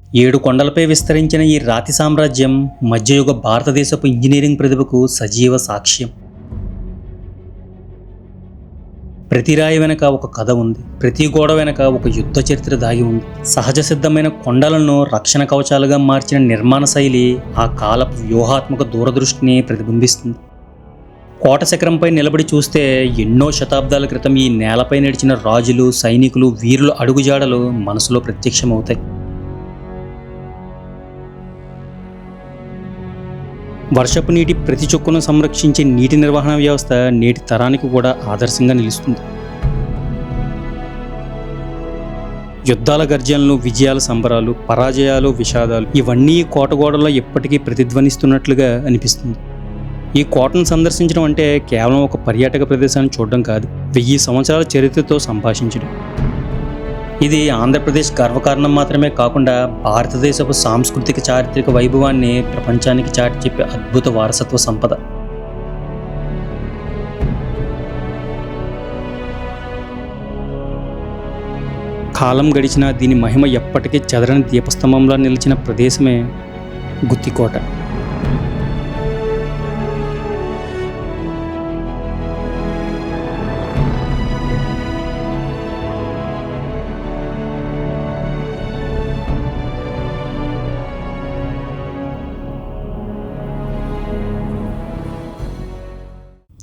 7 కొండలపై విస్తరించిన ఈ రాతి సామ్రాజ్యం మధ్యయుగ భారతదేశపు ఇంజనీరింగ్ ప్రతిభకు సజీవ సాక్ష్యం. ప్రతి రాయి వెనక ఒక కథ ఉంది, ప్రతి గోడ వెనక ఒక యుద్ధ చరిత్ర దాగి ఉంది. సహజ సిద్ధమైన కొండలను రక్షణ కవచాలుగా మార్చిన నిర్మాణ శైలి ఆ కాలపు వ్యూహాత్మక దూరదృష్టిని ప్రతిబింబిస్తుంది. కోట శిఖరంపై నిలబడి చూస్తే ఎన్నో శతాబ్దాల క్రితం ఈ నేలపై నడిచిన రాజులు, సైనికులు, వీరుల అడుగుజాడలు మనసులో ప్రత్యక్షమవుతాయి. వర్షపు నీటి ప్రతి చుక్కను సంరక్షించే నీటి నిర్వహణ వ్యవస్థ నేటి తరానికి కూడా ఆదర్శంగా నిలుస్తుంది. యుద్ధాల గర్జనలు, విజయాల సంబరాలు, పరాజయాలు, విషాదాలు ఇవన్నీ ఈ కోట గోడల్లో ఎప్పటికీ ప్రతిధ్వనిస్తున్నట్లుగా అనిపిస్తుంది. ఈ కోటను సందర్శించడం అంటే కేవలం ఒక పర్యాటక ప్రదేశాన్ని చూడడం కాదు, 1000 సంవత్సరాల చరిత్రతో సంభాషించడం. ఇది ఆంధ్రప్రదేశ్ గర్వకారణం మాత్రమే కాకుండా భారతదేశపు సాంస్కృతిక చారిత్రక వైభవాన్ని ప్రపంచానికి చాటి చెప్పే అద్భుత వారసత్వ సంపద. కాలం గడిచినా దీని మహిమ ఎప్పటికీ చెదరని దీపస్తంభంలా నిలిచిన ప్రదేశమే గుత్తికోట.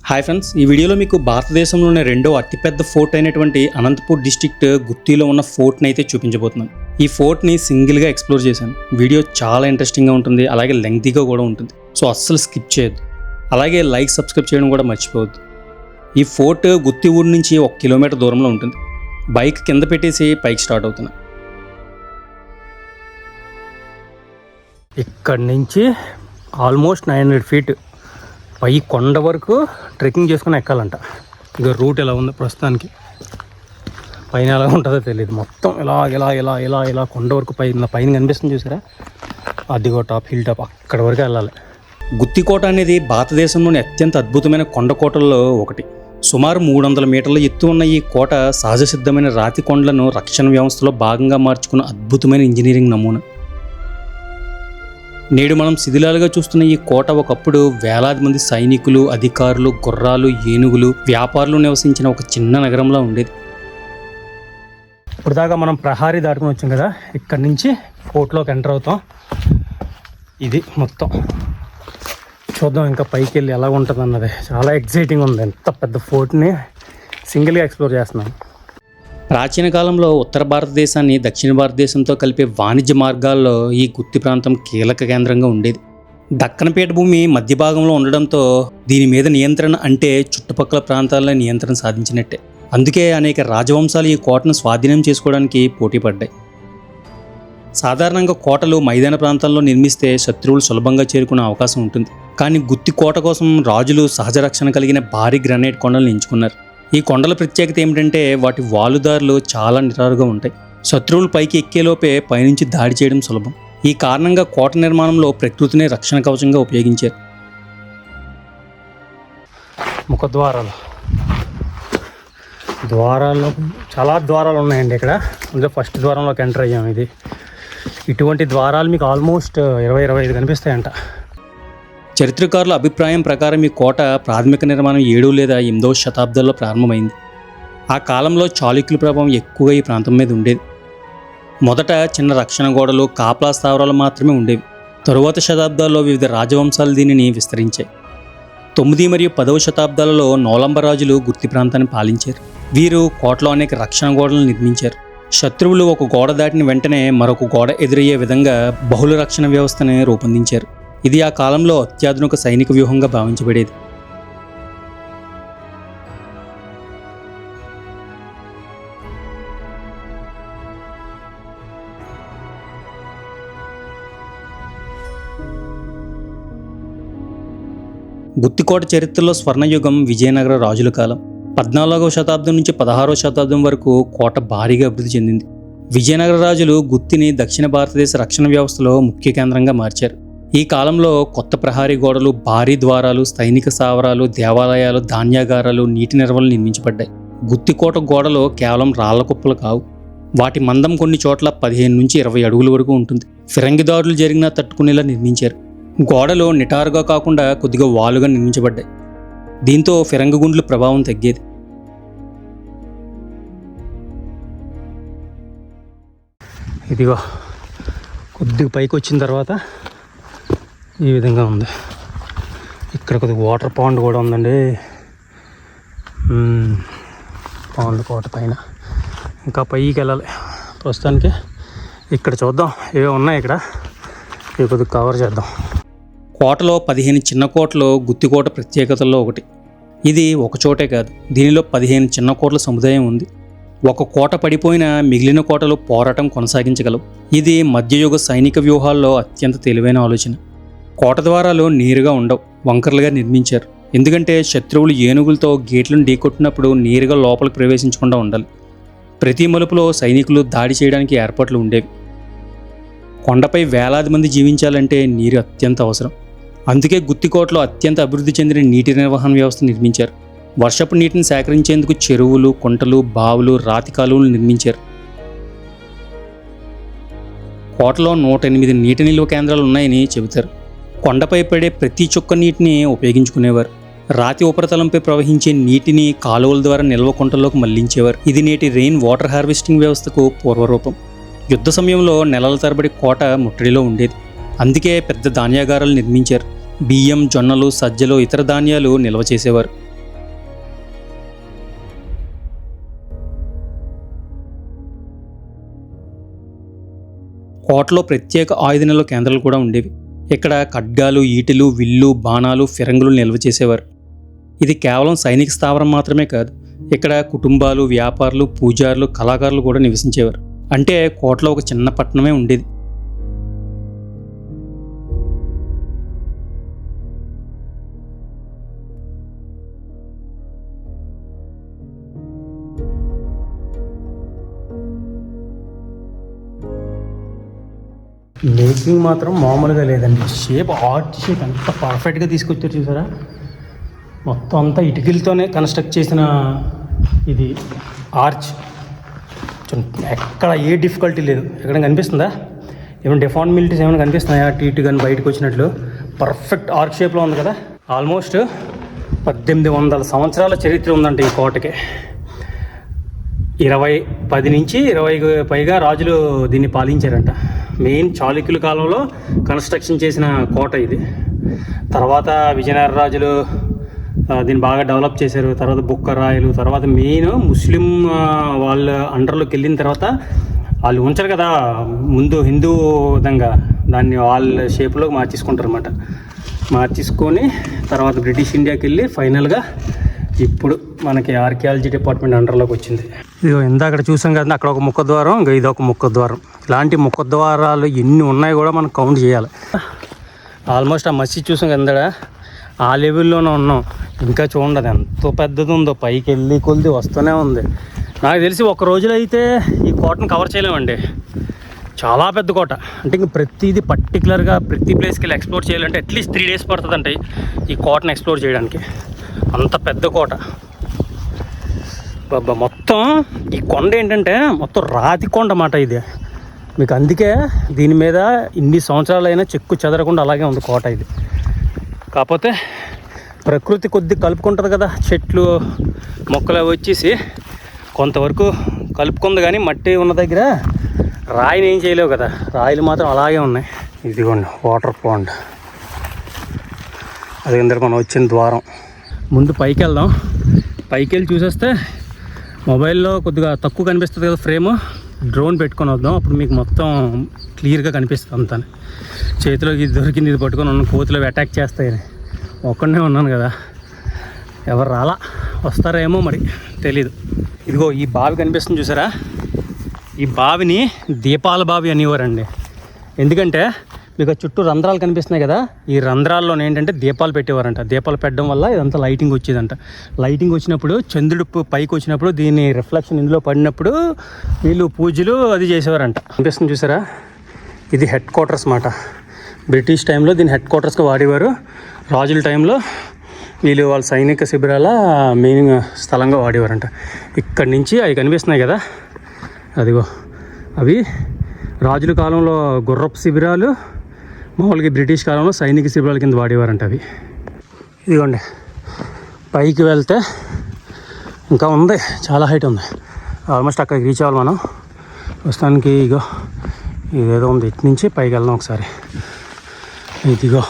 హాయ్ ఫ్రెండ్స్, ఈ వీడియోలో మీకు భారతదేశంలోనే రెండో అతిపెద్ద ఫోర్ట్ అయినటువంటి అనంతపూర్ డిస్ట్రిక్ట్ గుత్తిలో ఉన్న ఫోర్ట్ని అయితే చూపించబోతున్నాను. ఈ ఫోర్ట్ని సింగిల్గా ఎక్స్ప్లోర్ చేశాను. వీడియో చాలా ఇంట్రెస్టింగ్గా ఉంటుంది, అలాగే లెంగ్తీగా కూడా ఉంటుంది. సో అస్సలు స్కిప్ చేయొద్దు. అలాగే లైక్, సబ్స్క్రైబ్ చేయడం కూడా మర్చిపోవద్దు. ఈ ఫోర్ట్ గుత్తి ఊరు నుంచి 1 కిలోమీటర్ దూరంలో ఉంటుంది. బైక్ కింద పెట్టేసి పైకి స్టార్ట్ అవుతున్నా. ఇక్కడి నుంచి ఆల్మోస్ట్ 900 ఫీట్ పై కొండ వరకు ట్రెక్కింగ్ చేసుకుని ఎక్కాలంట. ఇక రూట్ ఎలా ఉంది ప్రస్తుతానికి, పైన ఎలా ఉంటుందో తెలియదు. మొత్తం ఇలా ఇలా ఇలా ఇలా ఇలా కొండ వరకు పైన కనిపిస్తుంది చూసారా, అదిగో టాప్, హిల్ టాప్, అక్కడ వరకు వెళ్ళాలి. గుత్తికోట అనేది భారతదేశంలోని అత్యంత అద్భుతమైన కొండకోటల్లో ఒకటి. సుమారు 300 మీటర్ల ఎత్తు ఉన్న ఈ కోట సహజ సిద్ధమైన రాతి కొండలను రక్షణ వ్యవస్థలో భాగంగా మార్చుకున్న అద్భుతమైన ఇంజనీరింగ్ నమూనా. నేడు మనం శిథిలాలుగా చూస్తున్న ఈ కోట ఒకప్పుడు వేలాది మంది సైనికులు, అధికారులు, గుర్రాలు, ఏనుగులు, వ్యాపారులు నివసించిన ఒక చిన్న నగరంలా ఉండేది. ఇప్పుడు దాకా మనం ప్రహారీ దాటుకుని వచ్చాం కదా, ఇక్కడి నుంచి ఫోర్ట్లోకి ఎంటర్ అవుతాం. ఇది మొత్తం చూద్దాం, ఇంకా పైకి వెళ్ళి ఎలా ఉంటుంది అన్నది. చాలా ఎక్సైటింగ్ ఉంది. ఎంత పెద్ద ఫోర్ట్ని సింగిల్గా ఎక్స్ప్లోర్ చేస్తున్నాను. ప్రాచీన కాలంలో ఉత్తర భారతదేశాన్ని దక్షిణ భారతదేశంతో కలిపే వాణిజ్య మార్గాల్లో ఈ గుత్తి ప్రాంతం కీలక కేంద్రంగా ఉండేది. దక్కన పీఠభూమి మధ్య భాగంలో ఉండడంతో దీని మీద నియంత్రణ అంటే చుట్టుపక్కల ప్రాంతాల్లో నియంత్రణ సాధించినట్టే. అందుకే అనేక రాజవంశాలు ఈ కోటను స్వాధీనం చేసుకోవడానికి పోటీ పడ్డాయి. సాధారణంగా కోటలు మైదాన ప్రాంతాల్లో నిర్మిస్తే శత్రువులు సులభంగా చేరుకునే అవకాశం ఉంటుంది. కానీ గుత్తి కోట కోసం రాజులు సహజ రక్షణ కలిగిన భారీ గ్రానైట్ కొండలను ఎంచుకున్నారు. ఈ కొండల ప్రత్యేకత ఏమిటంటే వాటి వాలుదారులు చాలా నిటారుగా ఉంటాయి. శత్రువులు పైకి ఎక్కేలోపే పైనుంచి దాడి చేయడం సులభం. ఈ కారణంగా కోట నిర్మాణంలో ప్రకృతిని రక్షణ కవచంగా ఉపయోగించారు. ద్వారాల్లో చాలా ద్వారాలు ఉన్నాయండి ఇక్కడ. అందులో ఫస్ట్ ద్వారంలోకి ఎంటర్ అయ్యాం. ఇది ఇటువంటి ద్వారాలు మీకు ఆల్మోస్ట్ 20-25 కనిపిస్తాయంట. చరిత్రకారుల అభిప్రాయం ప్రకారం ఈ కోట ప్రాథమిక నిర్మాణం 7 లేదా 8వ శతాబ్దాల్లో ప్రారంభమైంది. ఆ కాలంలో చాళుక్యుల ప్రభావం ఎక్కువగా ఈ ప్రాంతం మీద ఉండేది. మొదట చిన్న రక్షణ గోడలు, కాపలా స్థావరాలు మాత్రమే ఉండేవి. తరువాత శతాబ్దాల్లో వివిధ రాజవంశాలు దీనిని విస్తరించాయి. 9 మరియు 10వ శతాబ్దాలలో నోలంబ రాజులు గుత్తి ప్రాంతాన్ని పాలించారు. వీరు కోటలో అనేక రక్షణ గోడలను నిర్మించారు. శత్రువులు ఒక గోడ దాటిన వెంటనే మరొక గోడ ఎదురయ్యే విధంగా బహుళ రక్షణ వ్యవస్థని రూపొందించారు. ఇది ఆ కాలంలో అత్యాధునిక సైనిక వ్యూహంగా భావించబడేది. గుత్తికోట చరిత్రలో స్వర్ణయుగం విజయనగర రాజుల కాలం. 14వ శతాబ్దం నుంచి 16వ శతాబ్దం వరకు కోట భారీగా అభివృద్ధి చెందింది. విజయనగర రాజులు గుత్తిని దక్షిణ భారతదేశ రక్షణ వ్యవస్థలో ముఖ్య కేంద్రంగా మార్చారు. ఈ కాలంలో కొత్త ప్రహారీ గోడలు, భారీ ద్వారాలు, సైనిక స్థావరాలు, దేవాలయాలు, ధాన్యాగారాలు, నీటి నిల్వలు నిర్మించబడ్డాయి. గుత్తికోట గోడలు కేవలం రాళ్ల కుప్పలు కావు, వాటి మందం కొన్ని చోట్ల 15 నుంచి 20 అడుగుల వరకు ఉంటుంది. ఫిరంగిదారులు జరిగినా తట్టుకునేలా నిర్మించారు. గోడలు నిటారుగా కాకుండా కొద్దిగా వాలుగా నిర్మించబడ్డాయి. దీంతో ఫిరంగి గుండ్ల ప్రభావం తగ్గేది. ఇదిగో కొద్దిగా పైకి వచ్చిన తర్వాత ఈ విధంగా ఉంది. ఇక్కడ కొద్దిగా వాటర్ పాండ్ కూడా ఉందండి. పాండ్ కోట పైన ఇంకా పైకి వెళ్ళాలి. ప్రస్తుతానికి ఇక్కడ చూద్దాం, ఏవో ఉన్నాయి ఇక్కడ, ఇవి కొద్దిగా కవర్ చేద్దాం. కోటలో 15 చిన్న కోటలు గుత్తికోట ప్రత్యేకతల్లో ఒకటి. ఇది ఒక చోటే కాదు, దీనిలో 15 చిన్న కోటల సముదాయం ఉంది. ఒక కోట పడిపోయినా మిగిలిన కోటలు పోరాటం కొనసాగించగలవు. ఇది మధ్యయుగ సైనిక వ్యూహాల్లో అత్యంత తెలివైన ఆలోచన. కోట ద్వారాలు నేరుగా ఉండవు, వంకర్లుగా నిర్మించారు. ఎందుకంటే శత్రువులు ఏనుగులతో గేట్లను ఢీకొట్టినప్పుడు నేరుగా లోపలికి ప్రవేశించకుండా ఉండాలి. ప్రతి మలుపులో సైనికులు దాడి చేయడానికి ఏర్పాట్లు ఉండేవి. కొండపై వేలాది మంది జీవించాలంటే నీరు అత్యంత అవసరం. అందుకే గుత్తికోటలో అత్యంత అభివృద్ధి చెందిన నీటి నిర్వహణ వ్యవస్థ నిర్మించారు. వర్షపు నీటిని సేకరించేందుకు చెరువులు, కుంటలు, బావులు, రాతి కాలువలు నిర్మించారు. కోటలో 108 నీటి నిల్వ కేంద్రాలు ఉన్నాయని చెబుతారు. కొండపై పడే ప్రతి చుక్క నీటిని ఉపయోగించుకునేవారు. రాతి ఉపరితలంపై ప్రవహించే నీటిని కాలువల ద్వారా నిల్వ కుంటల్లోకి మళ్లించేవారు. ఇది నేటి రెయిన్ వాటర్ హార్వెస్టింగ్ వ్యవస్థకు పూర్వరూపం. యుద్ధ సమయంలో నెలల తరబడి కోట ముట్టడిలో ఉండేది. అందుకే పెద్ద ధాన్యాగారాలు నిర్మించారు. బియ్యం, జొన్నలు, సజ్జలు, ఇతర ధాన్యాలు నిల్వ చేసేవారు. కోటలో ప్రత్యేక ఆయుధ నిల్వ కేంద్రాలు కూడా ఉండేవి. ఇక్కడ ఖడ్గాలు, ఈటెలు, విల్లు, బాణాలు, ఫిరంగులు నిల్వ చేసేవారు. ఇది కేవలం సైనిక స్థావరం మాత్రమే కాదు, ఇక్కడ కుటుంబాలు, వ్యాపారులు, పూజారులు, కళాకారులు కూడా నివసించేవారు. అంటే కోటలో ఒక చిన్న పట్టణమే ఉండేది. మేకింగ్ మాత్రం మామూలుగా లేదండి. షేప్, ఆర్ట్ షేప్ ఎంత పర్ఫెక్ట్గా తీసుకొచ్చారు చూసారా. మొత్తం అంతా ఇటుకలతోనే కన్స్ట్రక్ట్ చేసిన ఇది ఆర్చ్. ఎక్కడ ఏ డిఫికల్టీ లేదు. ఎక్కడ కనిపిస్తుందా ఏమైనా డిఫార్మిలిటీస్ ఏమైనా కనిపిస్తున్నాయా? అటు ఇటు కానీ బయటకు వచ్చినట్లు పర్ఫెక్ట్ ఆర్క్ షేప్లో ఉంది కదా. ఆల్మోస్ట్ 1800 సంవత్సరాల చరిత్ర ఉందంట ఈ కోటకి. 10 నుంచి 20 పైగా రాజులు దీన్ని పాలించారంట. మెయిన్ చాళుక్యుల కాలంలో కన్స్ట్రక్షన్ చేసిన కోట ఇది. తర్వాత విజయనగర రాజులు దీన్ని బాగా డెవలప్ చేశారు. తర్వాత బుక్కరాయలు, తర్వాత మెయిన్ ముస్లిం వాళ్ళ అండర్లోకి వెళ్ళిన తర్వాత వాళ్ళు ఉంచారు కదా ముందు హిందూ విధంగా, దాన్ని వాళ్ళ షేప్లోకి మార్చేసుకుంటారు అనమాట. మార్చేసుకొని తర్వాత బ్రిటిష్ ఇండియాకి వెళ్ళి ఫైనల్గా ఇప్పుడు మనకి ఆర్కియాలజీ డిపార్ట్మెంట్ అండర్లోకి వచ్చింది. ఇదిగో ఇందాక చూసాం కదా, అక్కడ ఒక ముఖద్వారం, ఇంకా ఇది ఒక ముఖద్వారం. ఇలాంటి ముఖద్వారాలు ఎన్ని ఉన్నాయి కూడా మనం కౌంట్ చేయాలి. ఆల్మోస్ట్ ఆ మసీద్ చూసాం కదా, ఆ లెవెల్లోనే ఉన్నాం. ఇంకా చూడండి అది ఎంతో పెద్దది ఉందో, పైకి వెళ్ళి కొలిది వస్తూనే ఉంది. నాకు తెలిసి ఒక రోజులో అయితే ఈ కోటను కవర్ చేయలేమండి. చాలా పెద్ద కోట. అంటే ఇంక ప్రతిదీ పర్టికులర్గా ప్రతి ప్లేస్కి వెళ్ళి ఎక్స్ప్లోర్ చేయాలంటే అట్లీస్ట్ 3 days పడుతుందంటే ఈ కోటను ఎక్స్ప్లోర్ చేయడానికి. అంత పెద్ద కోట. బాబా మొత్తం ఈ కొండ ఏంటంటే మొత్తం రాతి కొండ అన్నమాట ఇది మీకు. అందుకే దీని మీద ఇన్ని సంవత్సరాలైనా చెక్కు చెదరకుండా అలాగే ఉంది కోట ఇది. కాకపోతే ప్రకృతి కొద్ది కలుపుకుంటుంది కదా, చెట్లు మొక్కలు అవి వచ్చేసి కొంతవరకు కలుపుకుంది. కానీ మట్టి ఉన్న దగ్గర రాయిని ఏం చేయలేవు కదా, రాయిలు మాత్రం అలాగే ఉన్నాయి. ఇదిగోండి వాటర్ పాండ్. అది కింద మనం వచ్చిన ద్వారం. ముందు పైకి వెళ్దాం. పైకి వెళ్ళి చూసేస్తే మొబైల్లో కొద్దిగా తక్కువ కనిపిస్తుంది కదా ఫ్రేము, డ్రోన్ పెట్టుకొని వద్దాం. అప్పుడు మీకు మొత్తం క్లియర్గా కనిపిస్తుంది అంతా. చేతిలోకి దొరికింది ఇది పట్టుకొని ఉన్న కోతులు అటాక్ చేస్తాయని ఒక్కడనే ఉన్నాను కదా, ఎవరు రాలా, వస్తారేమో మరి తెలీదు. ఇదిగో ఈ బావి కనిపిస్తుంది చూసారా, ఈ బావిని దీపాల బావి అనేవారండి. ఎందుకంటే మీకు చుట్టూ రంధ్రాలు కనిపిస్తున్నాయి కదా, ఈ రంధ్రాల్లో ఏంటంటే దీపాలు పెట్టేవారంట. దీపాలు పెట్టడం వల్ల ఇదంతా లైటింగ్ వచ్చేదంట. లైటింగ్ వచ్చినప్పుడు చంద్రుడు పైకి వచ్చినప్పుడు దీని రిఫ్లెక్షన్ ఇందులో పడినప్పుడు వీళ్ళు పూజలు అది చేసేవారంట. కనిపిస్తుంది చూసారా, ఇది హెడ్ క్వార్టర్స్ మాట. బ్రిటిష్ టైంలో దీన్ని హెడ్ క్వార్టర్స్గా వాడేవారు. రాజుల టైంలో వీళ్ళు వాళ్ళ సైనిక శిబిరాల మెయిన్ స్థలంగా వాడేవారంట. ఇక్కడి నుంచి అవి కనిపిస్తున్నాయి కదా, అదిగో అవి రాజుల కాలంలో గుర్రపు శిబిరాలు, మామూలుగా బ్రిటిష్ కాలంలో సైనిక శిబిరాల కింద వాడేవారంట అవి. ఇదిగోండి పైకి వెళ్తే ఇంకా ఉంది, చాలా హైట్ ఉంది. ఆల్మోస్ట్ అక్కడికి రీచ్ అవ్వాలి మనం. ప్రస్తుతానికి ఇగో ఇదేదో ఉంది, ఇటు నుంచి పైకి వెళ్దాం ఒకసారి. ఇదిగో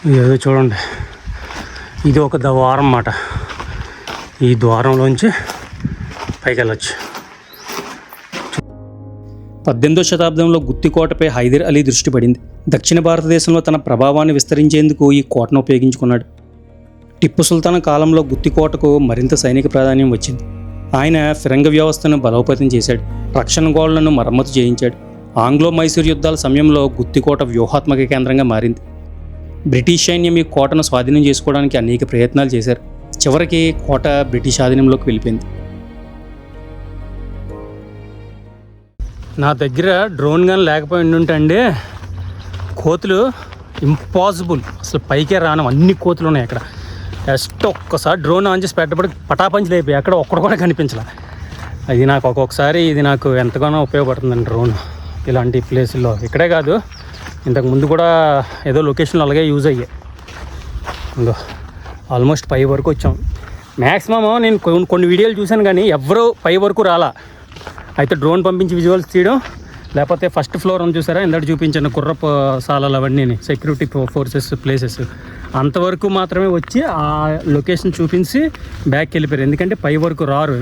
ఇదేదో చూడండి, ఇది ఒక ద్వారం అన్నమాట. ఈ ద్వారంలోంచి పైకి వెళ్ళొచ్చు. 18వ శతాబ్దంలో గుత్తికోటపై హైదర్ అలీ దృష్టి పడింది. దక్షిణ భారతదేశంలో తన ప్రభావాన్ని విస్తరించేందుకు ఈ కోటను ఉపయోగించుకున్నాడు. టిప్పు సుల్తాన్ కాలంలో గుత్తికోటకు మరింత సైనిక ప్రాధాన్యం వచ్చింది. ఆయన ఫిరంగ వ్యవస్థను బలోపేతం చేశాడు, రక్షణ గోడలను మరమ్మతు చేయించాడు. ఆంగ్లో మైసూర్ యుద్ధాల సమయంలో గుత్తికోట వ్యూహాత్మక కేంద్రంగా మారింది. బ్రిటిష్ సైన్యం ఈ కోటను స్వాధీనం చేసుకోవడానికి అనేక ప్రయత్నాలు చేశారు. చివరికి కోట బ్రిటిష్ ఆధీనంలోకి వెళ్ళిపోయింది. నా దగ్గర డ్రోన్ గన్ లేకపోయి ఉంటే అండి, కోతులు ఇంపాసిబుల్, అసలు పైకే రాను. అన్ని కోతులు ఉన్నాయి అక్కడ. జస్ట్ ఒక్కసారి డ్రోన్ ఆన్ చేసి పెట్టబడి పటాపంచులు అయిపోయి అక్కడ ఒక్కడు కూడా కనిపించలే. అది నాకు ఒక్కొక్కసారి ఇది నాకు ఎంతగానో ఉపయోగపడుతుందండి డ్రోన్ ఇలాంటి ప్లేసుల్లో. ఇక్కడే కాదు, ఇంతకు ముందు కూడా ఏదో లొకేషన్లో అలాగే యూజ్ అయ్యాయి. ఇంకో ఆల్మోస్ట్ పై వరకు వచ్చాం. మ్యాక్సిమమ్ నేను కొన్ని వీడియోలు చూశాను కానీ ఎవరు పై వరకు రాలా. అయితే డ్రోన్ పంపించి విజువల్స్ తీయడం, లేకపోతే ఫస్ట్ ఫ్లోర్ అని చూసారా ఇందాక చూపించిన గుర్రపు సాలలు అవన్నీ సెక్యూరిటీ ఫోర్సెస్ ప్లేసెస్ అంతవరకు మాత్రమే వచ్చి ఆ లొకేషన్ చూపించి బ్యాక్కి వెళ్ళిపోయారు. ఎందుకంటే పై వరకు రారు,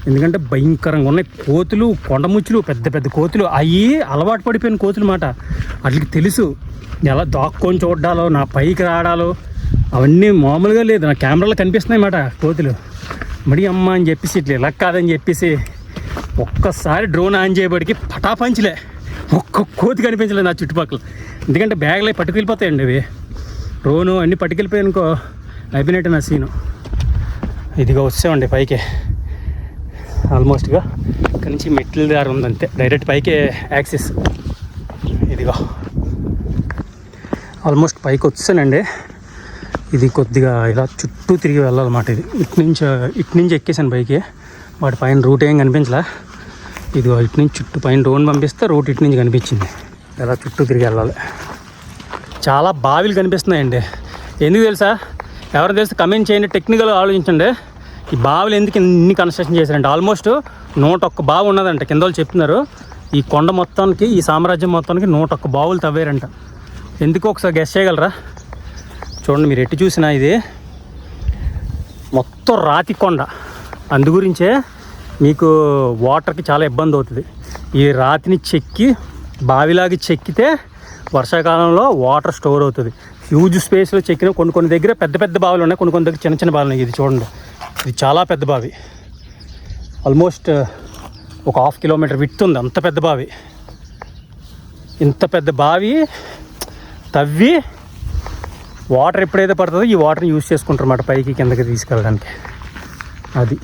ఎందుకంటే భయంకరంగా ఉన్నాయి కోతులు, కొండముచ్చులు, పెద్ద పెద్ద కోతులు. అవి అలవాటు పడిపోయిన కోతులు మాట. వాటికి తెలుసు ఎలా దాక్కొని చూడాలో, నా పైకి రాడాలో అవన్నీ మామూలుగా లేదు. నా కెమెరాలో కనిపిస్తున్నాయి మాట కోతులు. మడి అమ్మ అని చెప్పేసి ఇట్లా ఇలా కాదని చెప్పేసి ఒక్కసారి డ్రోన్ ఆన్ చేయబడికి పటాపంచలే, ఒక్క కోతి కనిపించలేదు నా చుట్టుపక్కల. ఎందుకంటే బ్యాగ్లో పట్టుకెళ్ళిపోతాయండి అవి. డ్రోను అన్నీ పట్టుకెళ్ళిపోయానుకో అయిపోయినట్టు నా సీను. ఇదిగో వచ్చామండి పైకి. ఆల్మోస్ట్గా ఇక్కడి నుంచి మెట్ల దారి ఉందంతే, డైరెక్ట్ పైకి యాక్సెస్. ఇదిగో ఆల్మోస్ట్ పైకి వచ్చానండి. ఇది కొద్దిగా ఇలా చుట్టూ తిరిగి వెళ్ళాలన్నమాట. ఇది ఇటు నుంచి ఎక్కేసాను పైకి. వాటి పైన రూట్ ఏం కనిపించలే. ఇదిగో ఇటు నుంచి చుట్టూ పైన డ్రోన్ పంపిస్తే రూట్ ఇటు నుంచి కనిపించింది. ఇలా చుట్టూ తిరిగి వెళ్ళాలి. చాలా బావిలు కనిపిస్తున్నాయండి. ఎందుకు తెలుసా? ఎవరు తెలిస్తే కమెంట్ చేయండి, టెక్నికల్గా ఆలోచించండి. ఈ బావిలు ఎందుకు ఇన్ని కన్స్ట్రక్షన్ చేశారంటే ఆల్మోస్ట్ 101 బావి ఉన్నదంట కింద వాళ్ళు చెప్తున్నారు. ఈ కొండ మొత్తానికి, ఈ సామ్రాజ్యం మొత్తానికి 101 బావులు తవ్వారంట. ఎందుకు ఒకసారి గెస్ చేయగలరా? చూడండి, మీరు ఎటు చూసినా ఇది మొత్తం రాతి కొండ. అందు గురించే మీకు వాటర్కి చాలా ఇబ్బంది అవుతుంది. ఈ రాతిని చెక్కి బావిలాగా చెక్కితే వర్షాకాలంలో వాటర్ స్టోర్ అవుతుంది. హ్యూజ్ స్పేస్లో చెక్కిన కొన్ని దగ్గర పెద్ద పెద్ద బావులు ఉన్నాయి, కొన్ని దగ్గర చిన్న చిన్న బావులు ఉన్నాయి. ఇది చూడండి, ఇది చాలా పెద్ద బావి. ఆల్మోస్ట్ ఒక 1/2 కిలోమీటర్ విడ్త్ ఉంది, అంత పెద్ద బావి. ఇంత పెద్ద బావి తవ్వి వాటర్ ఎప్పుడైతే పడుతుందో ఈ వాటర్ని యూజ్ చేసుకుంటారు అన్నమాట పైకి కిందకి తీసుకెళ్ళడానికి. అది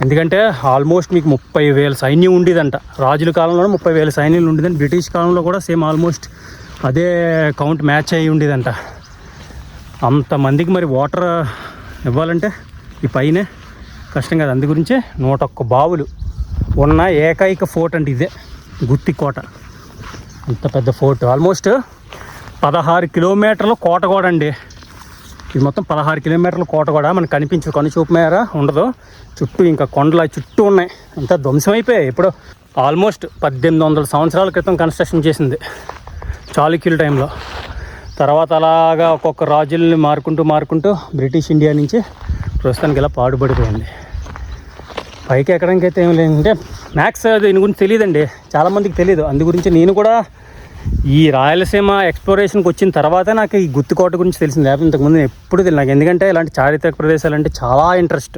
ఎందుకంటే ఆల్మోస్ట్ మీకు 30,000 సైన్యం ఉండేదంట. రాజుల కాలంలో 30,000 సైన్యాలు ఉండేదంట. బ్రిటిష్ కాలంలో కూడా సేమ్ ఆల్మోస్ట్ అదే కౌంట్ మ్యాచ్ అయ్యి ఉండేదంట. అంతమందికి మరి వాటర్ ఇవ్వాలంటే ఈ పైనే కష్టం కదా. అందు గురించే 101 బావులు ఉన్న ఏకైక ఫోర్ట్ అంటే ఇదే గుత్తికోట. అంత పెద్ద ఫోర్ట్. ఆల్మోస్ట్ 16 కిలోమీటర్ల కోట కూడా అండి. ఇది మొత్తం 16 కిలోమీటర్ల కోట కూడా మనకు కనిపించదు, కను చూపు మేర ఉండదు. చుట్టూ ఇంకా కొండల చుట్టూ ఉన్నాయి, అంతా ధ్వంసం అయిపోయాయి. ఇప్పుడు ఆల్మోస్ట్ 1800 సంవత్సరాల క్రితం కన్స్ట్రక్షన్ చేసింది చాళుక్యుల టైంలో. తర్వాత అలాగా ఒక్కొక్క రాజుల్ని మారుకుంటూ బ్రిటిష్ ఇండియా నుంచి ప్రస్తుతానికి ఇలా పాడుపడిపోయింది. పైకి ఎక్కడానికి అయితే ఏం లేదంటే మ్యాక్స్ దీని గురించి తెలియదండి, చాలామందికి తెలియదు. అందు గురించి నేను కూడా ఈ రాయలసీమ ఎక్స్ప్లోరేషన్కి వచ్చిన తర్వాత నాకు ఈ గుత్తికోట గురించి తెలిసింది. లేకపోతే ఇంతకుముందు ఎప్పుడు తెలియదు నాకు. ఎందుకంటే ఇలాంటి చారిత్రక ప్రదేశాలు అంటే చాలా ఇంట్రెస్ట్.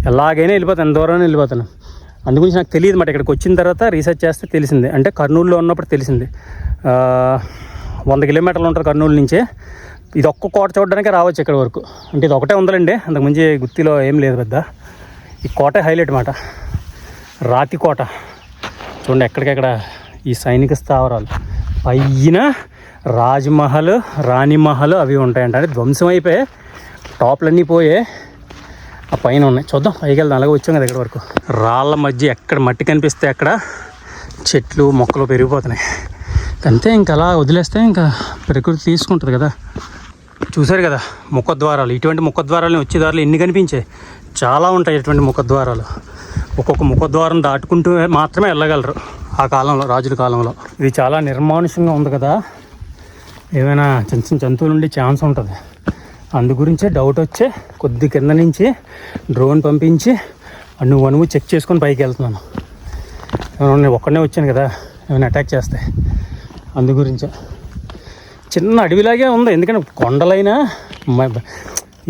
ఎలాగైనా వెళ్ళిపోతాను, ఎంత దూరం వెళ్ళిపోతాను. అందుగురించి నాకు తెలియదు మాట. ఇక్కడికి వచ్చిన తర్వాత రీసెర్చ్ చేస్తే తెలిసింది. అంటే కర్నూలులో ఉన్నప్పుడు తెలిసింది. 100 కిలోమీటర్లు ఉంటుంది కర్నూలు నుంచి. ఇది ఒక్క కోట చూడడానికే రావచ్చు ఇక్కడ వరకు. అంటే ఇది ఒకటే ఉందండి, అంతకుమించి గుత్తిలో ఏం లేదు పెద్ద. ఈ కోటే హైలైట్ మాట, రాతి కోట. చూడండి ఎక్కడికెక్కడ ఈ సైనిక స్థావరాలు, పైన రాజ్మహల్, రాణిమహల్ అవి ఉంటాయంట. అంటే ధ్వంసం అయిపోయి టాప్లన్నీ పోయే ఆ పైన ఉన్నాయి. చూద్దాం, పైకి వెళ్దాం. అలాగే వచ్చాం కదా ఇక్కడ వరకు. రాళ్ళ మధ్య ఎక్కడ మట్టి కనిపిస్తే అక్కడ చెట్లు మొక్కలు పెరిగిపోతున్నాయి. అంతే, ఇంకా అలా వదిలేస్తే ఇంకా ప్రకృతి తీసుకుంటుంది కదా. చూసారు కదా ముఖద్వారాలు, ఇటువంటి ముఖద్వారాలని వచ్చే దారులు ఎన్ని కనిపించాయి. చాలా ఉంటాయి ఇటువంటి ముఖద్వారాలు. ఒక్కొక్క ముఖద్వారం దాటుకుంటూ మాత్రమే వెళ్ళగలరు ఆ కాలంలో, రాజుల కాలంలో. ఇది చాలా నిర్మానుష్యంగా ఉంది కదా, ఏమైనా చిన్న చిన్న జంతువులు ఉండే ఛాన్స్ ఉంటుంది. అందు గురించే డౌట్ వచ్చే కొద్ది కింద నుంచి డ్రోన్ పంపించి నువ్వు చెక్ చేసుకొని పైకి వెళ్తున్నాను. నేను ఒక్కడనే వచ్చాను కదా, ఏమైనా అటాక్ చేస్తాయి. అందు గురించే చిన్న అడవిలాగే ఉంది. ఎందుకంటే కొండలైనా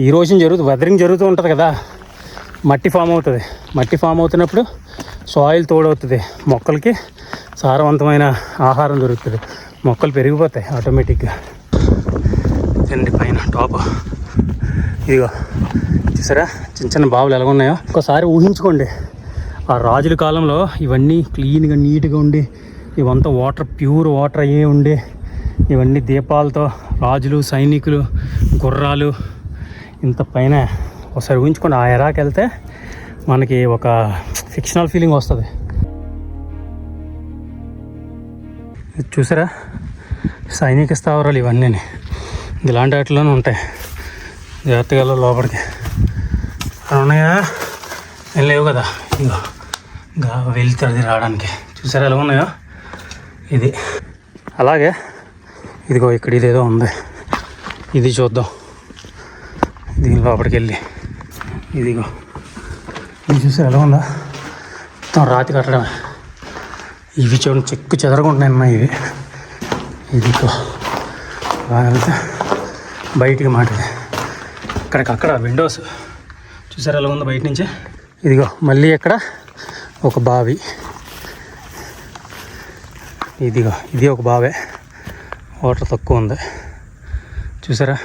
ఈ రోజు వెదరింగ్ జరుగుతూ ఉంటుంది కదా, మట్టి ఫామ్ అవుతుంది. మట్టి ఫామ్ అవుతున్నప్పుడు సాయిల్ తోడవుతుంది, మొక్కలకి సారవంతమైన ఆహారం దొరుకుతుంది, మొక్కలు పెరిగిపోతాయి ఆటోమేటిక్గా. తిండి పైన టాప్ ఇదిగో చూసారా చిన్న చిన్న బావులు ఎలా ఉన్నాయో. ఒకసారి ఊహించుకోండి, ఆ రాజుల కాలంలో ఇవన్నీ క్లీన్గా నీట్గా ఉండి, ఇవంతా వాటర్ ప్యూర్ వాటర్ అయ్యే ఉండి, ఇవన్నీ దీపాలతో రాజులు, సైనికులు, గుర్రాలు ఇంత పైన. ఒకసారి ఊహించుకోండి, ఆ ఎరాకి వెళ్తే మనకి ఒక ఫిక్షనల్ ఫీలింగ్ వస్తుంది. చూసారా సైనిక స్థావరాలు ఇవన్నీ ఇలాంటి వాటిలోనే ఉంటాయి. జాగ్రత్తగా లోపలికి ఉన్నాయా, ఏం లేవు కదా, ఇగో వెళ్తుంది రావడానికి. చూసారా ఎలా ఉన్నాయో. ఇది అలాగే ఇదిగో ఇక్కడ ఇదేదో ఉంది, ఇది చూద్దాం. దీని లోపలికి వెళ్ళి ఇదిగో ఇది చూసారు ఎలా ఉందా, మొత్తం రాతి కట్టడమే. ఇవి చూడండి చెక్కు చెదరకుంటున్నాయి అమ్మా ఇవి. ఇదిగో వెళ్తే బయటికి మాటది, అక్కడ విండోస్ చూసారు ఎలా ఉందో బయట నుంచి. ఇదిగో మళ్ళీ ఇక్కడ ఒక బావి, ఇదిగో ఇది ఒక బావే, వాటర్ తక్కువ ఉంది. చూసారా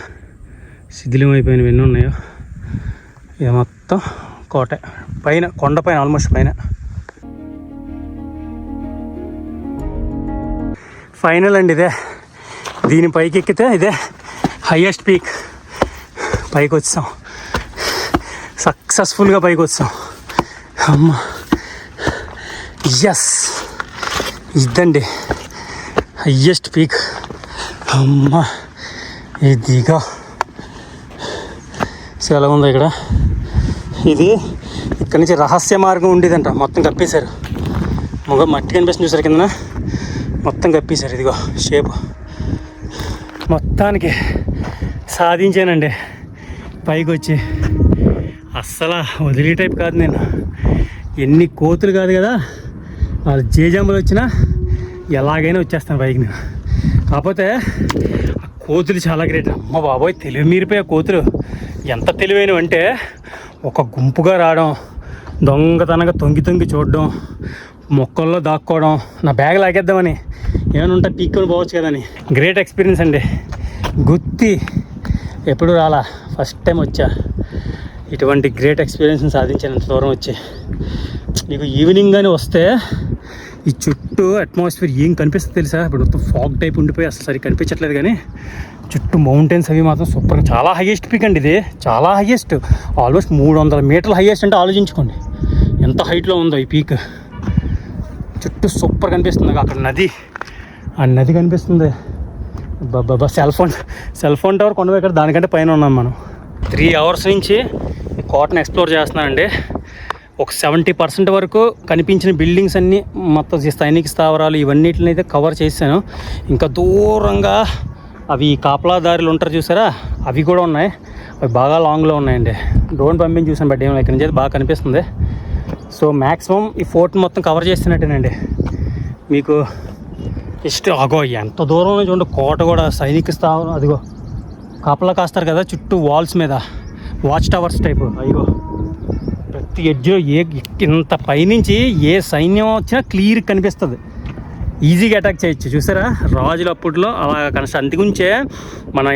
శిథిలం అయిపోయినవి ఎన్ని ఉన్నాయో. ఇది మొత్తం కోట పైన, కొండపైన, ఆల్మోస్ట్ పైన. ఫైనల్ అండి ఇదే. దీని పైకి ఎక్కితే ఇదే హైయెస్ట్ పీక్. పైకి వచ్చాం, సక్సెస్ఫుల్గా పైకి వచ్చాం. అమ్మ ఎస్, ఇదండి హైయెస్ట్ పీక్. అమ్మ ఇదిగా ఎలా ఉందో ఇక్కడ. ఇది ఇక్కడ నుంచి రహస్య మార్గం ఉండేదంట, మొత్తం కప్పేశారు. మట్టి కనిపిస్తుంది చూసారు కింద, మొత్తం కప్పేశారు. ఇదిగో షేప్ మొత్తానికి సాధించానండి పైకి వచ్చి. అస్సలు వదిలే టైప్ కాదు నేను. ఎన్ని కోతులు కాదు కదా, వాళ్ళు జేజంబులు వచ్చినా ఎలాగైనా వచ్చేస్తాను పైకి నేను. కాకపోతే ఆ కోతులు చాలా గ్రేట్. అమ్మ బాబోయ్, తెలివి మీరిపోయే కోతులు. ఎంత తెలివైనవి అంటే, ఒక గుంపుగా రావడం, దొంగతనంగా తొంగి చూడడం, మొక్కల్లో దాక్కోవడం, నా బ్యాగ్ లాగేద్దామని, ఏమైనా ఉంటే పీక్కొని పోవచ్చు కదని. గ్రేట్ ఎక్స్పీరియన్స్ అండి. గుత్తి ఎప్పుడు రాలా, ఫస్ట్ టైం వచ్చా. ఇటువంటి గ్రేట్ ఎక్స్పీరియన్స్ని సాధించాను అంత దూరం వచ్చి. నీకు ఈవినింగ్ కానీ వస్తే ఈ చుట్టూ అట్మాస్ఫియర్ ఏం కనిపిస్తుంది తెలుసా. ఇప్పుడు మొత్తం ఫాగ్ టైప్ ఉండిపోయి అసలు సరిగ్గా కనిపించట్లేదు, కానీ చుట్టూ మౌంటైన్స్ అవి మాత్రం సూపర్గా. చాలా హైయెస్ట్ పీక్ అండి ఇది, చాలా హైయెస్ట్. ఆల్మోస్ట్ 300 మీటర్ల హైయెస్ట్ అంటే ఆలోచించుకోండి ఎంత హైట్లో ఉందో ఈ పీక్. చుట్టూ సూపర్ కనిపిస్తుంది. అక్కడ నది, ఆ నది కనిపిస్తుంది. బాబా సెల్ ఫోన్ టవర్ కొండ ఇక్కడ దానికంటే పైన ఉన్నాం మనం. 3 అవర్స్ నుంచి ఈ కోటను ఎక్స్ప్లోర్ చేస్తున్నానండి. ఒక 70% వరకు కనిపించిన బిల్డింగ్స్ అన్నీ, మొత్తం సైనిక స్థావరాలు ఇవన్నిటిని అయితే కవర్ చేశాను. ఇంకా దూరంగా అవి కాపలాదారులు ఉంటారు చూసారా, అవి కూడా ఉన్నాయి. అవి బాగా లాంగ్లో ఉన్నాయండి. డ్రోన్ పంపించి చూసాను, బట్ ఏమో ఇక్కడి నుంచి అయితే బాగా కనిపిస్తుంది. సో మ్యాక్సిమం ఈ ఫోర్ట్ మొత్తం కవర్ చేస్తున్నట్టేనండి. మీకు అగో ఎంత దూరంలో చూడండి కోట కూడా, సైనిక స్థావరం. అదిగో కాపలా కాస్తారు కదా చుట్టూ వాల్స్ మీద, వాచ్ టవర్స్ టైపు. అయ్యో ప్రతి ఎడ్జ్లో ఇంత పైనుంచి ఏ సైన్యం వచ్చినా క్లియర్ కనిపిస్తుంది, ఈజీగా అటాక్ చేయొచ్చు. చూసారా రాజులు అప్పట్లో అలా కనీసం. అందుగురించే మన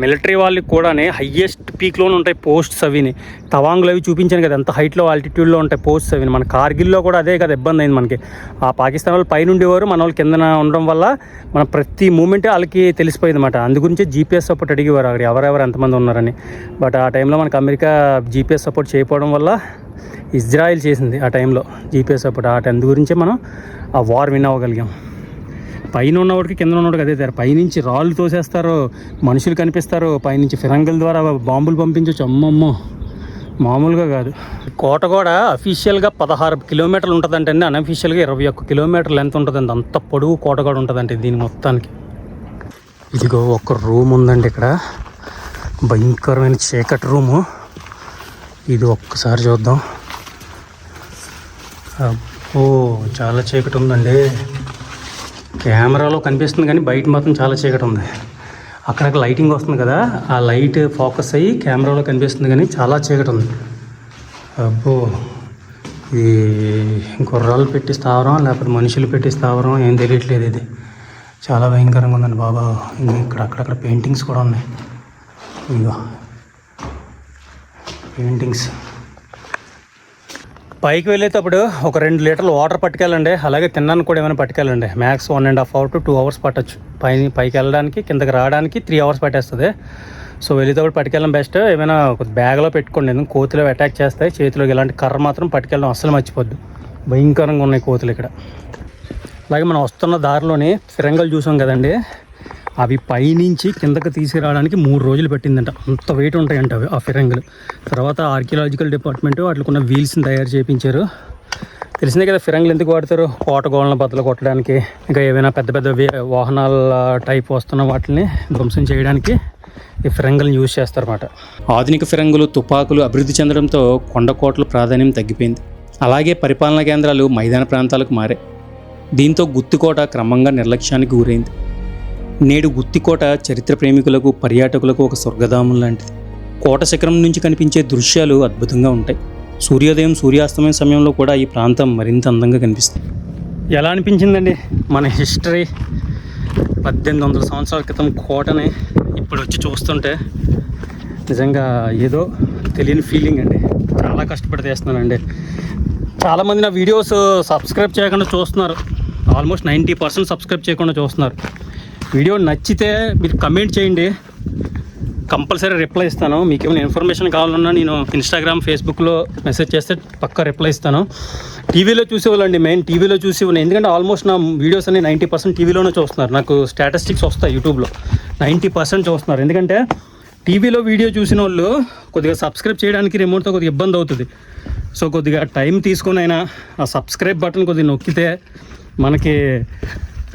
మిలిటరీ వాళ్ళకి కూడా హయ్యెస్ట్ పీక్లోనే ఉంటాయి పోస్ట్స్. అవిని తవాంగ్లు అవి చూపించాను కదా, ఎంత హైట్లో ఆల్టిట్యూడ్లో ఉంటాయి పోస్ట్స్ అవి. మన కార్గిల్లో కూడా అదే కదా ఇబ్బంది అయింది మనకి. ఆ పాకిస్తాన్ వాళ్ళు పైన ఉండేవారు, మన వాళ్ళు కిందన ఉండడం వల్ల మన ప్రతి మూమెంటే వాళ్ళకి తెలిసిపోయింది అనమాట. అందుగురించే జీపీఎస్ సపోర్ట్ అడిగేవారు అక్కడ ఎవరెవరు ఎంతమంది ఉన్నారని. బట్ ఆ టైంలో మనకు అమెరికా జీపీఎస్ సపోర్ట్ చేయకపోవడం వల్ల ఇజ్రాయిల్ చేసింది ఆ టైంలో జీపీఎస్ అప్పుడు. ఆ టైం గురించే మనం ఆ వార్ విన్ అవ్వగలిగాం. పైన ఉన్నవాడికి కింద ఉన్నవాడికి అదే తెర. పైనుంచి రాళ్ళు తోసేస్తారు, మనుషులు కనిపిస్తారు, పైనుంచి ఫిరంగుల ద్వారా బాంబులు పంపించవచ్చు. అమ్మమ్మో మామూలుగా కాదు. కోట కూడా అఫీషియల్గా 16 కిలోమీటర్లు ఉంటుందంటే అండి, అన్అఫీషియల్గా 21 కిలోమీటర్లు ఎంత ఉంటుందండి. అంత పొడవు కోట కూడా ఉంటుందండి దీని మొత్తానికి. ఇదిగో ఒక రూమ్ ఉందండి ఇక్కడ, భయంకరమైన చీకటి రూము. ఇది ఒక్కసారి చూద్దాం. అబ్బో చాలా చీకటి ఉందండి. కెమెరాలో కనిపిస్తుంది కానీ బయట మాత్రం చాలా చీకటి ఉంది. అక్కడక్కడ లైటింగ్ వస్తుంది కదా, ఆ లైట్ ఫోకస్ అయ్యి కెమెరాలో కనిపిస్తుంది కానీ చాలా చీకటి ఉంది. అబ్బో ఇది గుర్రాలు పెట్టి స్థావరం లేకపోతే మనుషులు పెట్టి స్థావరం ఏం తెలియట్లేదు. ఇది చాలా భయంకరంగా ఉందండి బాబా. ఇక్కడ అక్కడక్కడ పెయింటింగ్స్ కూడా ఉన్నాయి. ఇదిగో పెయింటింగ్స్. పైకి వెళ్ళేటప్పుడు ఒక 2 లీటర్లు వాటర్ పట్టుకెళ్ళండి. అలాగే తినడానికి కూడా ఏమైనా పట్టుకెళ్ళండి. మ్యాక్స్ 1.5 hour to 2 hours పట్టచ్చు. పైకి వెళ్ళడానికి కిందకి రావడానికి 3 hours పట్టేస్తుంది. సో వెళ్ళేటప్పుడు పట్టుకెళ్ళడం బెస్ట్. ఏమైనా ఒక బ్యాగ్లో పెట్టుకోండి, ఎందుకు కోతులు అటాక్ చేస్తాయి. చేతిలోకి ఇలాంటి కర్ర మాత్రం పట్టుకెళ్ళడం అస్సలు మర్చిపోద్దు. భయంకరంగా ఉన్నాయి కోతులు ఇక్కడ. అలాగే మనం వస్తున్న దారిలోని ఫిరంగులు చూసాం కదండి, అవి పైనుంచి కిందకి తీసుకురావడానికి 3 రోజులు పెట్టిందంట. అంత వెయిట్ ఉంటాయంట అవి ఆ ఫిరంగులు. తర్వాత ఆర్కియాలజికల్ డిపార్ట్మెంట్ వాటికున్న వీల్స్ని తయారు చేయించారు. తెలిసిందే కదా ఫిరంగులు ఎందుకు వాడతారు, కోట గోడలను బద్దలు కొట్టడానికి, ఇంకా ఏమైనా పెద్ద పెద్ద వాహనాల టైప్ వస్తున్న వాటిని ధ్వంసం చేయడానికి ఈ ఫిరంగులను యూజ్ చేస్తారన్నమాట. ఆధునిక ఫిరంగులు, తుపాకులు అభివృద్ధి చెందడంతో కొండకోటల ప్రాధాన్యం తగ్గిపోయింది. అలాగే పరిపాలనా కేంద్రాలు మైదాన ప్రాంతాలకు మారాయి. దీంతో గుత్తికోట క్రమంగా నిర్లక్ష్యానికి గురైంది. నేడు గుత్తికోట చరిత్ర ప్రేమికులకు, పర్యాటకులకు ఒక స్వర్గధామం లాంటిది. కోట శిఖరం నుంచి కనిపించే దృశ్యాలు అద్భుతంగా ఉంటాయి. సూర్యోదయం, సూర్యాస్తమయం సమయంలో కూడా ఈ ప్రాంతం మరింత అందంగా కనిపిస్తుంది. ఎలా అనిపించిందండి మన హిస్టరీ? 1800 సంవత్సరాల క్రితం కోటని ఇప్పుడు వచ్చి చూస్తుంటే నిజంగా ఏదో తెలియని ఫీలింగ్ అండి. చాలా కష్టపడి చేస్తున్నానండి. చాలామంది నా వీడియోస్ సబ్స్క్రైబ్ చేయకుండా చూస్తున్నారు. ఆల్మోస్ట్ 90% సబ్స్క్రైబ్ చేయకుండా చూస్తున్నారు. వీడియో నచ్చితే మీరు కమెంట్ చేయండి, కంపల్సరీ రిప్లై ఇస్తాను. మీకు ఏమైనా ఇన్ఫర్మేషన్ కావాలన్నా నేను ఇన్స్టాగ్రామ్, ఫేస్బుక్లో మెసేజ్ చేస్తే పక్కా రిప్లై ఇస్తాను. టీవీలో చూసేవాళ్ళండి, మెయిన్ టీవీలో చూసేవాళ్ళు. ఎందుకంటే ఆల్మోస్ట్ నా వీడియోస్ అన్ని 90% టీవీలోనే చూస్తున్నారు. నాకు స్టాటిస్టిక్స్ వస్తాయి యూట్యూబ్లో, 90% చూస్తున్నారు. ఎందుకంటే టీవీలో వీడియో చూసిన వాళ్ళు కొద్దిగా సబ్స్క్రైబ్ చేయడానికి రిమోట్తో కొద్దిగా ఇబ్బంది అవుతుంది. సో కొద్దిగా టైం తీసుకొని అయినా ఆ సబ్స్క్రైబ్ బటన్ కొద్దిగా నొక్కితే మనకి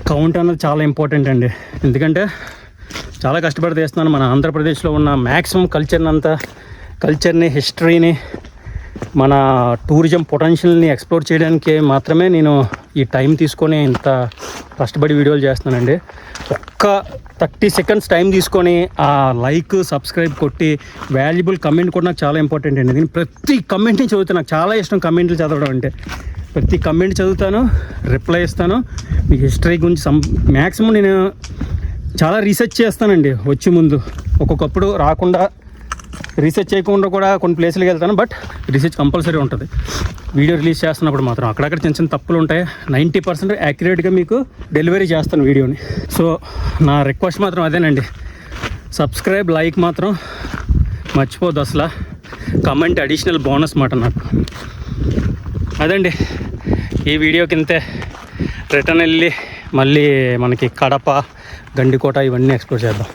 కౌంట్ అన్నది చాలా ఇంపార్టెంట్ అండి. ఎందుకంటే చాలా కష్టపడి చేస్తున్నాను. మన ఆంధ్రప్రదేశ్లో ఉన్న మ్యాక్సిమం కల్చర్ని, హిస్టరీని, మన టూరిజం పొటెన్షియల్ని ఎక్స్ప్లోర్ చేయడానికి మాత్రమే నేను ఈ టైం తీసుకొని ఇంత కష్టపడి వీడియోలు చేస్తున్నానండి. ఒక్క 30 seconds టైం తీసుకొని ఆ లైక్, సబ్స్క్రైబ్ కొట్టి వాల్యుబుల్ కమెంట్ కూడా నాకు చాలా ఇంపార్టెంట్ అండి. నేను ప్రతి కమెంట్ని చదువుతాను. నాకు చాలా ఇష్టం కమెంట్లు చదవడం అంటే. ప్రతి కమెంట్ చదువుతాను, రిప్లై ఇస్తాను. మీకు హిస్టరీ గురించి మ్యాక్సిమం నేను చాలా రీసెర్చ్ చేస్తానండి. వచ్చే ముందు ఒక్కొక్కప్పుడు రాకుండా రీసెర్చ్ చేయకుండా కూడా కొన్ని ప్లేసులకు వెళ్తాను, బట్ రీసెర్చ్ కంపల్సరీ ఉంటుంది. వీడియో రిలీజ్ చేస్తున్నప్పుడు మాత్రం అక్కడక్కడ చిన్న చిన్న తప్పులు ఉంటాయి. 90% యాక్యురేట్గా మీకు డెలివరీ చేస్తాను వీడియోని. సో నా రిక్వెస్ట్ మాత్రం అదేనండి, సబ్స్క్రైబ్, లైక్ మాత్రం మర్చిపోద్దు అసలు. కమెంట్ అడిషనల్ బోనస్ మాట నాకు. అదండి ఈ వీడియో కింతే. రిటర్న్ వెళ్ళి మళ్ళీ మనకి కడప, గండికోట ఇవన్నీ ఎక్స్ప్లోర్ చేద్దాం.